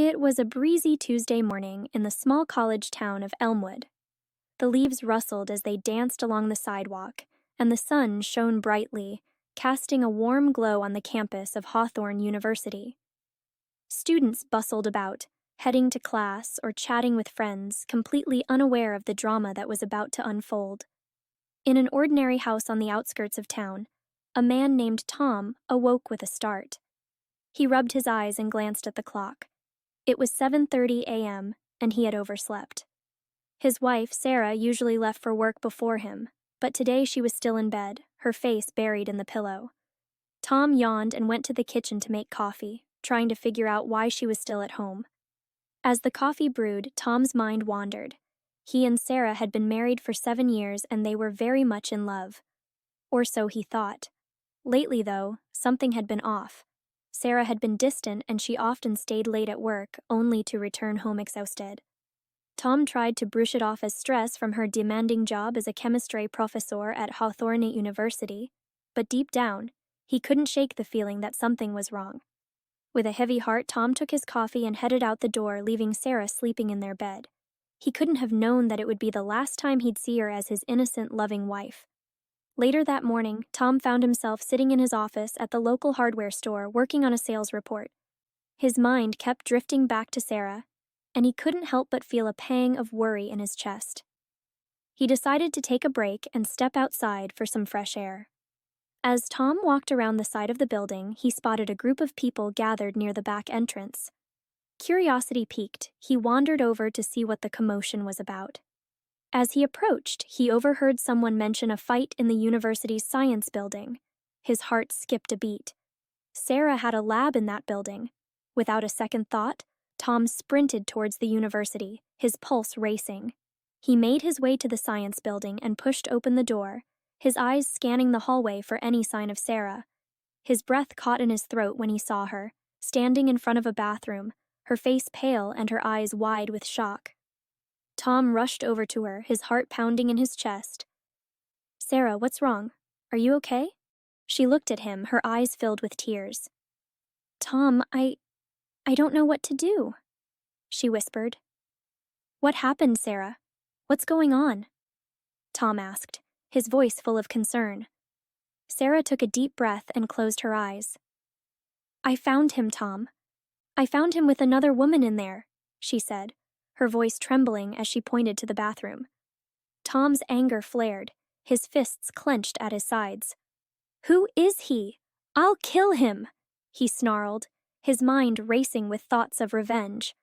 It was a breezy Tuesday morning in the small college town of Elmwood. The leaves rustled as they danced along the sidewalk, and the sun shone brightly, casting a warm glow on the campus of Hawthorne University. Students bustled about, heading to class or chatting with friends, completely unaware of the drama that was about to unfold. In an ordinary house on the outskirts of town, a man named Tom awoke with a start. He rubbed his eyes and glanced at the clock. It was 7:30 a.m., and he had overslept. His wife, Sarah, usually left for work before him, but today she was still in bed, her face buried in the pillow. Tom yawned and went to the kitchen to make coffee, trying to figure out why she was still at home. As the coffee brewed, Tom's mind wandered. He and Sarah had been married for 7 years, and they were very much in love. Or so he thought. Lately, though, something had been off. Sarah had been distant, and she often stayed late at work, only to return home exhausted. Tom tried to brush it off as stress from her demanding job as a chemistry professor at Hawthorne University, but deep down, he couldn't shake the feeling that something was wrong. With a heavy heart, Tom took his coffee and headed out the door, leaving Sarah sleeping in their bed. He couldn't have known that it would be the last time he'd see her as his innocent, loving wife. Later that morning, Tom found himself sitting in his office at the local hardware store working on a sales report. His mind kept drifting back to Sarah, and he couldn't help but feel a pang of worry in his chest. He decided to take a break and step outside for some fresh air. As Tom walked around the side of the building, he spotted a group of people gathered near the back entrance. Curiosity piqued, he wandered over to see what the commotion was about. As he approached, he overheard someone mention a fight in the university's science building. His heart skipped a beat. Sarah had a lab in that building. Without a second thought, Tom sprinted towards the university, his pulse racing. He made his way to the science building and pushed open the door, his eyes scanning the hallway for any sign of Sarah. His breath caught in his throat when he saw her, standing in front of a bathroom, her face pale and her eyes wide with shock. Tom rushed over to her, his heart pounding in his chest. "Sarah, what's wrong? Are you okay?" She looked at him, her eyes filled with tears. "Tom, I don't know what to do," she whispered. "What happened, Sarah? What's going on?" Tom asked, his voice full of concern. Sarah took a deep breath and closed her eyes. "I found him, Tom. I found him with another woman in there," she said, her voice trembling as she pointed to the bathroom. Tom's anger flared, his fists clenched at his sides. "Who is he? I'll kill him!" he snarled, his mind racing with thoughts of revenge.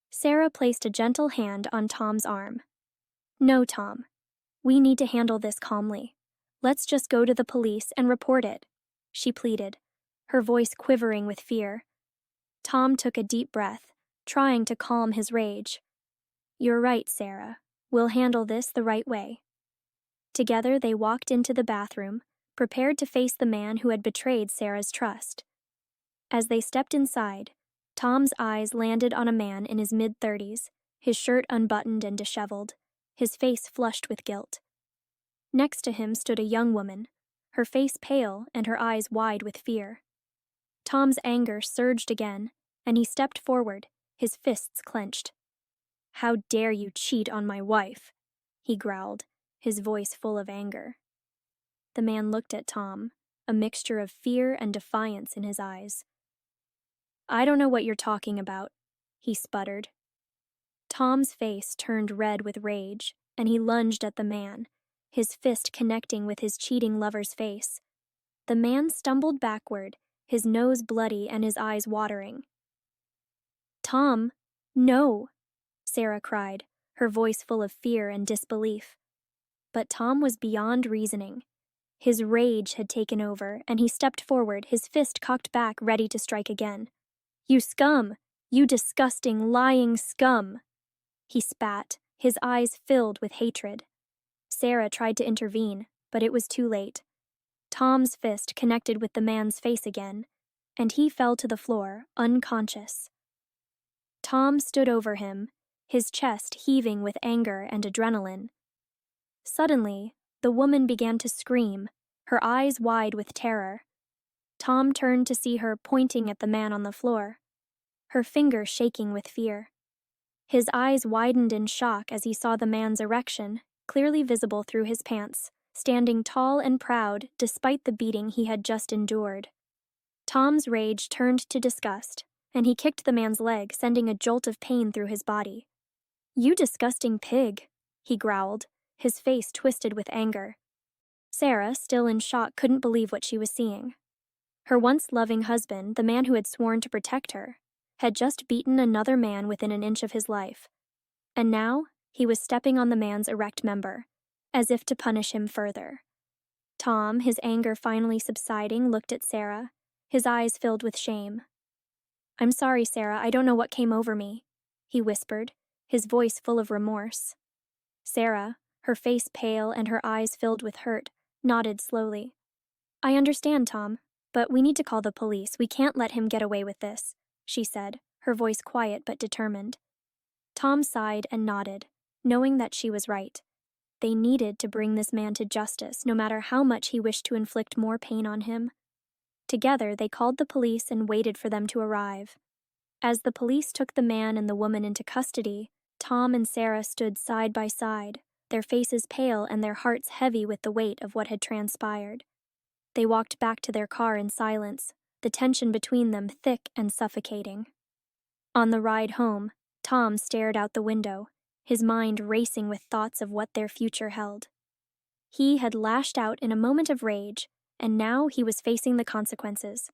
Sarah placed a gentle hand on Tom's arm. "No, Tom. We need to handle this calmly. Let's just go to the police and report it," she pleaded, her voice quivering with fear. Tom took a deep breath, trying to calm his rage. "You're right, Sarah. We'll handle this the right way." Together they walked into the bathroom, prepared to face the man who had betrayed Sarah's trust. As they stepped inside, Tom's eyes landed on a man in his mid-30s, his shirt unbuttoned and disheveled, his face flushed with guilt. Next to him stood a young woman, her face pale and her eyes wide with fear. Tom's anger surged again, and he stepped forward, his fists clenched. "How dare you cheat on my wife?" he growled, his voice full of anger. The man looked at Tom, a mixture of fear and defiance in his eyes. "I don't know what you're talking about," he sputtered. Tom's face turned red with rage, and he lunged at the man, his fist connecting with his cheating lover's face. The man stumbled backward, his nose bloody and his eyes watering. "Tom, no!" Sarah cried, her voice full of fear and disbelief. But Tom was beyond reasoning. His rage had taken over, and he stepped forward, his fist cocked back, ready to strike again. "You scum! You disgusting, lying scum!" he spat, his eyes filled with hatred. Sarah tried to intervene, but it was too late. Tom's fist connected with the man's face again, and he fell to the floor, unconscious. Tom stood over him, his chest heaving with anger and adrenaline. Suddenly, the woman began to scream, her eyes wide with terror. Tom turned to see her pointing at the man on the floor. her finger shaking with fear. His eyes widened in shock as he saw the man's erection, clearly visible through his pants, standing tall and proud despite the beating he had just endured. Tom's rage turned to disgust, and he kicked the man's leg, sending a jolt of pain through his body. "You disgusting pig," he growled, his face twisted with anger. Sarah, still in shock, couldn't believe what she was seeing. Her once loving husband, the man who had sworn to protect her, had just beaten another man within an inch of his life. And now, he was stepping on the man's erect member, as if to punish him further. Tom, his anger finally subsiding, looked at Sarah, his eyes filled with shame. "I'm sorry, Sarah, I don't know what came over me," he whispered, his voice full of remorse. Sarah, her face pale and her eyes filled with hurt, nodded slowly. "I understand, Tom, but we need to call the police. We can't let him get away with this," she said, her voice quiet but determined. Tom sighed and nodded, knowing that she was right. They needed to bring this man to justice, no matter how much he wished to inflict more pain on him. Together, they called the police and waited for them to arrive. As the police took the man and the woman into custody, Tom and Sarah stood side by side, their faces pale and their hearts heavy with the weight of what had transpired. They walked back to their car in silence, the tension between them thick and suffocating. On the ride home, Tom stared out the window, his mind racing with thoughts of what their future held. He had lashed out in a moment of rage, and now he was facing the consequences.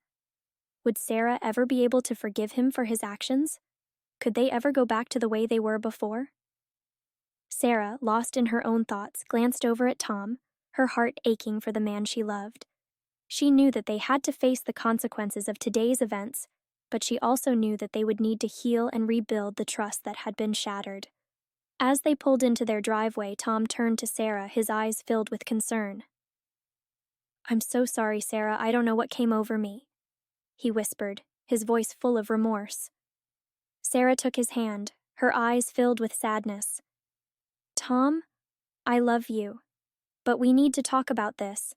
Would Sarah ever be able to forgive him for his actions? Could they ever go back to the way they were before? Sarah, lost in her own thoughts, glanced over at Tom, her heart aching for the man she loved. She knew that they had to face the consequences of today's events, but she also knew that they would need to heal and rebuild the trust that had been shattered. As they pulled into their driveway, Tom turned to Sarah, his eyes filled with concern. "I'm so sorry, Sarah, I don't know what came over me," he whispered, his voice full of remorse. Sarah took his hand, her eyes filled with sadness. "Tom, I love you, but we need to talk about this,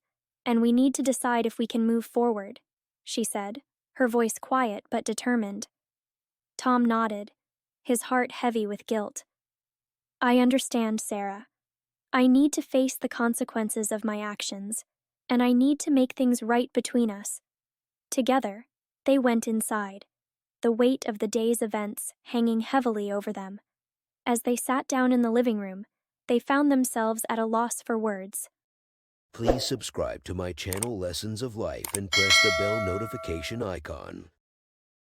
and we need to decide if we can move forward," she said, her voice quiet but determined. Tom nodded, his heart heavy with guilt. "I understand, Sarah. I need to face the consequences of my actions, and I need to make things right between us." Together, they went inside, the weight of the day's events hanging heavily over them. As they sat down in the living room, they found themselves at a loss for words. Please subscribe to my channel Lessons of Life and press the bell notification icon.